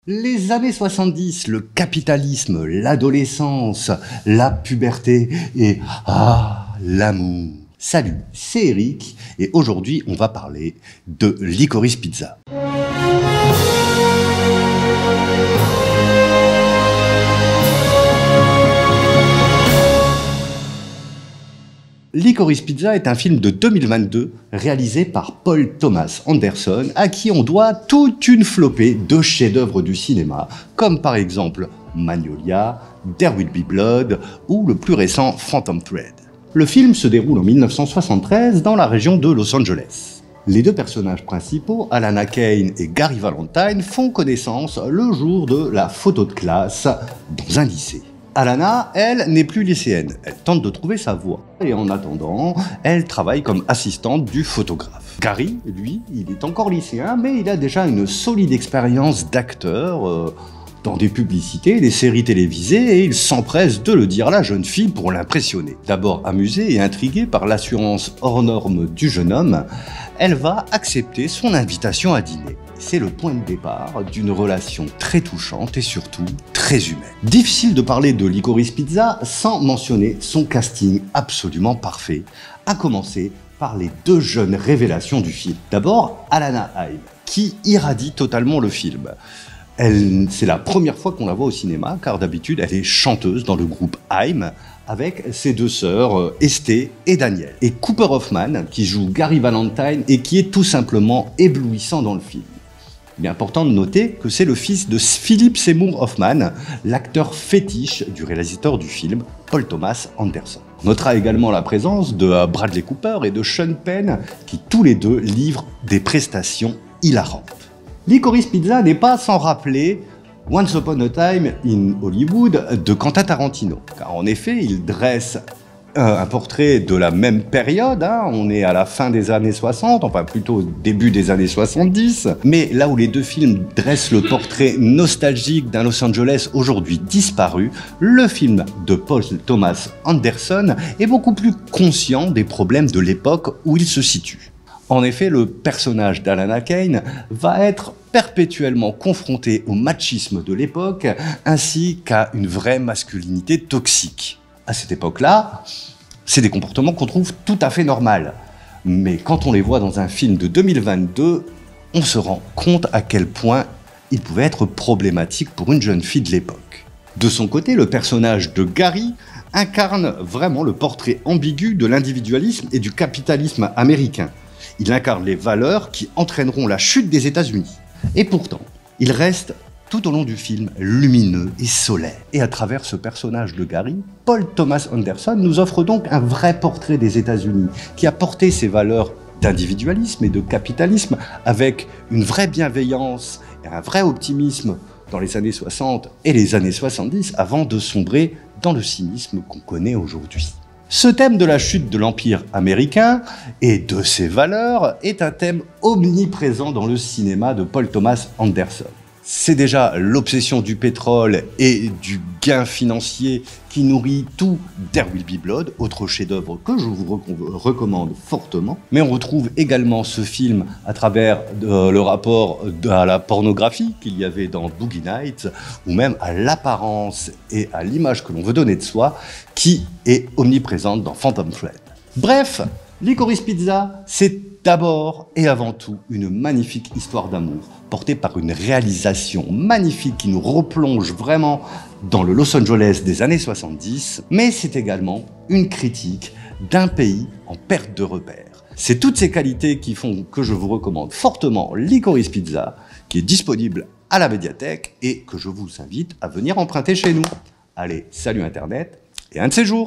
Les années 70, le capitalisme, l'adolescence, la puberté et l'amour. Salut, c'est Eric et aujourd'hui on va parler de Licorice Pizza. Licorice Pizza est un film de 2022 réalisé par Paul Thomas Anderson à qui on doit toute une flopée de chefs-d'œuvre du cinéma comme par exemple Magnolia, There Will Be Blood ou le plus récent Phantom Thread. Le film se déroule en 1973 dans la région de Los Angeles. Les deux personnages principaux, Alana Kane et Gary Valentine, font connaissance le jour de la photo de classe dans un lycée. Alana, elle, n'est plus lycéenne. Elle tente de trouver sa voie. Et en attendant, elle travaille comme assistante du photographe. Gary, lui, il est encore lycéen, mais il a déjà une solide expérience d'acteur dans des publicités, des séries télévisées, et il s'empresse de le dire à la jeune fille pour l'impressionner. D'abord amusée et intriguée par l'assurance hors norme du jeune homme, elle va accepter son invitation à dîner. C'est le point de départ d'une relation très touchante et surtout très humaine. Difficile de parler de Licorice Pizza sans mentionner son casting absolument parfait, à commencer par les deux jeunes révélations du film. D'abord, Alana Haim, qui irradie totalement le film. C'est la première fois qu'on la voit au cinéma, car d'habitude elle est chanteuse dans le groupe Haim, avec ses deux sœurs, Esté et Danielle. Et Cooper Hoffman, qui joue Gary Valentine et qui est tout simplement éblouissant dans le film. Il est important de noter que c'est le fils de Philip Seymour Hoffman, l'acteur fétiche du réalisateur du film, Paul Thomas Anderson. On notera également la présence de Bradley Cooper et de Sean Penn, qui tous les deux livrent des prestations hilarantes. Licorice Pizza n'est pas sans rappeler Once Upon a Time in Hollywood de Quentin Tarantino, car en effet, il dresse un portrait de la même période, on est à la fin des années 60, enfin plutôt au début des années 70, mais là où les deux films dressent le portrait nostalgique d'un Los Angeles aujourd'hui disparu, le film de Paul Thomas Anderson est beaucoup plus conscient des problèmes de l'époque où il se situe. En effet, le personnage d'Alana Kane va être perpétuellement confronté au machisme de l'époque ainsi qu'à une vraie masculinité toxique. À cette époque-là, c'est des comportements qu'on trouve tout à fait normaux. Mais quand on les voit dans un film de 2022, on se rend compte à quel point il pouvait être problématique pour une jeune fille de l'époque. De son côté, le personnage de Gary incarne vraiment le portrait ambigu de l'individualisme et du capitalisme américain. Il incarne les valeurs qui entraîneront la chute des États-Unis. Et pourtant, il reste tout au long du film lumineux et solaire. Et à travers ce personnage de Gary, Paul Thomas Anderson nous offre donc un vrai portrait des États-Unis qui a porté ses valeurs d'individualisme et de capitalisme avec une vraie bienveillance et un vrai optimisme dans les années 60 et les années 70 avant de sombrer dans le cynisme qu'on connaît aujourd'hui. Ce thème de la chute de l'Empire américain et de ses valeurs est un thème omniprésent dans le cinéma de Paul Thomas Anderson. C'est déjà l'obsession du pétrole et du gain financier qui nourrit tout There Will Be Blood, autre chef-d'œuvre que je vous recommande fortement. Mais on retrouve également ce film à travers le rapport à la pornographie qu'il y avait dans Boogie Nights, ou même à l'apparence et à l'image que l'on veut donner de soi, qui est omniprésente dans Phantom Thread. Bref, Licorice Pizza, c'est d'abord et avant tout une magnifique histoire d'amour, portée par une réalisation magnifique qui nous replonge vraiment dans le Los Angeles des années 70, mais c'est également une critique d'un pays en perte de repères. C'est toutes ces qualités qui font que je vous recommande fortement Licorice Pizza, qui est disponible à la médiathèque et que je vous invite à venir emprunter chez nous. Allez, salut Internet et un de ces jours!